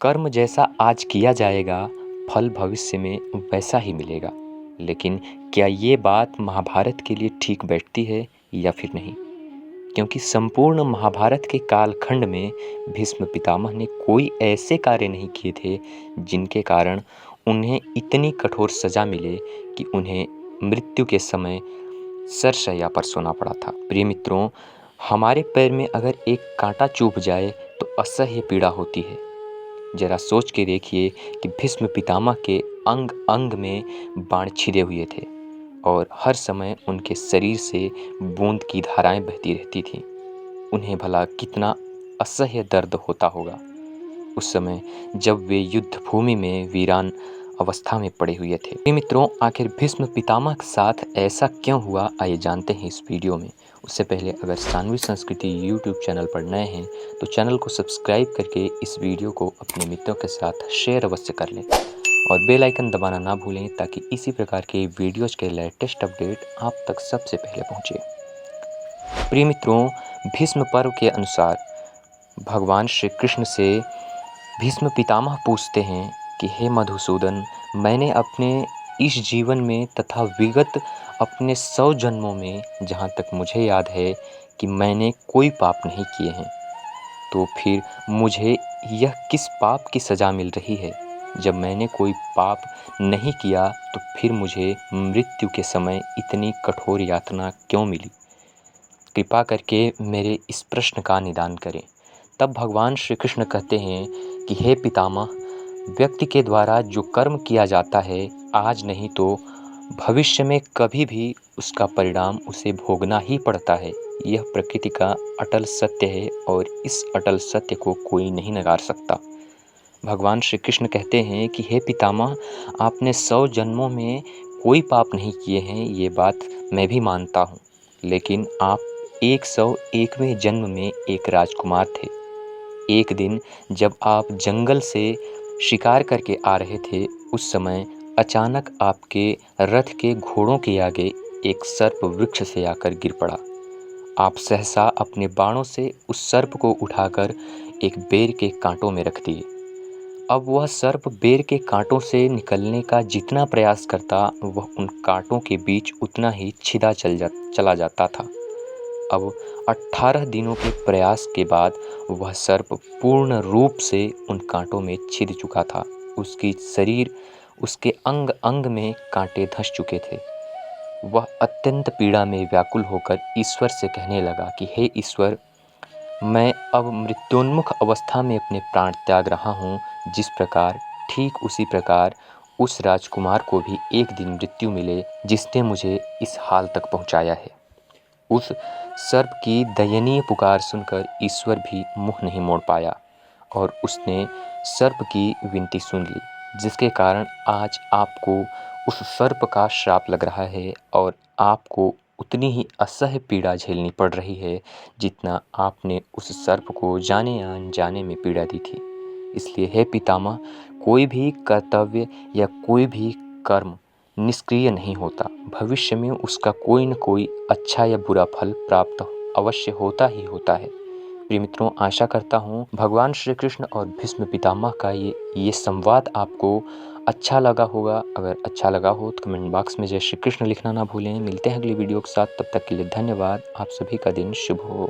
कर्म जैसा आज किया जाएगा, फल भविष्य में वैसा ही मिलेगा। लेकिन क्या ये बात महाभारत के लिए ठीक बैठती है या फिर नहीं? क्योंकि संपूर्ण महाभारत के कालखंड में भीष्म पितामह ने कोई ऐसे कार्य नहीं किए थे जिनके कारण उन्हें इतनी कठोर सजा मिले कि उन्हें मृत्यु के समय सरशैया पर सोना पड़ा था। प्रिय मित्रों, हमारे पैर में अगर एक कांटा चुभ जाए तो असह्य पीड़ा होती है। जरा सोच के देखिए कि भीष्म पितामह के अंग अंग में बाण छिदे हुए थे और हर समय उनके शरीर से बूंद की धाराएं बहती रहती थीं। उन्हें भला कितना असह्य दर्द होता होगा उस समय जब वे युद्ध भूमि में वीरान अवस्था में पड़े हुए थे। प्रिय मित्रों, आखिर भीष्म पितामह के साथ ऐसा क्यों हुआ, आइए जानते हैं इस वीडियो में। उससे पहले अगर सानवी संस्कृति यूट्यूब चैनल पर नए हैं तो चैनल को सब्सक्राइब करके इस वीडियो को अपने मित्रों के साथ शेयर अवश्य कर लें और बेल आइकन दबाना ना भूलें ताकि इसी प्रकार के वीडियोज़ के लेटेस्ट अपडेट आप तक सबसे पहले पहुँचे। प्रिय मित्रों, भीष्म पर्व के अनुसार भगवान श्री कृष्ण से भीष्म पितामह पूछते हैं कि हे मधुसूदन, मैंने अपने इस जीवन में तथा विगत अपने 100 जन्मों में जहाँ तक मुझे याद है कि मैंने कोई पाप नहीं किए हैं, तो फिर मुझे यह किस पाप की सज़ा मिल रही है? जब मैंने कोई पाप नहीं किया तो फिर मुझे मृत्यु के समय इतनी कठोर यातना क्यों मिली? कृपा करके मेरे इस प्रश्न का निदान करें। तब भगवान श्री कृष्ण कहते हैं कि हे पितामह, व्यक्ति के द्वारा जो कर्म किया जाता है, आज नहीं तो भविष्य में कभी भी उसका परिणाम उसे भोगना ही पड़ता है। यह प्रकृति का अटल सत्य है और इस अटल सत्य को कोई नहीं नकार सकता। भगवान श्री कृष्ण कहते हैं कि हे पितामह, आपने 100 जन्मों में कोई पाप नहीं किए हैं, ये बात मैं भी मानता हूँ। लेकिन आप 101वें जन्म में एक राजकुमार थे। एक दिन जब आप जंगल से शिकार करके आ रहे थे, उस समय अचानक आपके रथ के घोड़ों के आगे एक सर्प वृक्ष से आकर गिर पड़ा। आप सहसा अपने बाणों से उस सर्प को उठाकर एक बेर के कांटों में रख दिए। अब वह सर्प बेर के कांटों से निकलने का जितना प्रयास करता, वह उन कांटों के बीच उतना ही छिदा चला जाता था। अब 18 दिनों के प्रयास के बाद वह सर्प पूर्ण रूप से उन कांटों में छिद चुका था। उसकी शरीर, उसके अंग अंग में कांटे धंस चुके थे। वह अत्यंत पीड़ा में व्याकुल होकर ईश्वर से कहने लगा कि हे ईश्वर, मैं अब मृत्योन्मुख अवस्था में अपने प्राण त्याग रहा हूँ। जिस प्रकार, ठीक उसी प्रकार उस राजकुमार को भी एक दिन मृत्यु मिले जिसने मुझे इस हाल तक पहुँचाया है। उस सर्प की दयनीय पुकार सुनकर ईश्वर भी मुँह नहीं मोड़ पाया और उसने सर्प की विनती सुन ली, जिसके कारण आज आपको उस सर्प का श्राप लग रहा है और आपको उतनी ही असह्य पीड़ा झेलनी पड़ रही है जितना आपने उस सर्प को जाने या अनजाने में पीड़ा दी थी। इसलिए हे पितामह, कोई भी कर्तव्य या कोई भी कर्म निष्क्रिय नहीं होता। भविष्य में उसका कोई न कोई अच्छा या बुरा फल प्राप्त अवश्य होता ही होता है। प्रिय मित्रों, आशा करता हूँ भगवान श्री कृष्ण और भीष्म पितामह का ये संवाद आपको अच्छा लगा होगा। अगर अच्छा लगा हो तो कमेंट बॉक्स में जय श्री कृष्ण लिखना ना भूलें। मिलते हैं अगली वीडियो के साथ, तब तक के लिए धन्यवाद। आप सभी का दिन शुभ हो।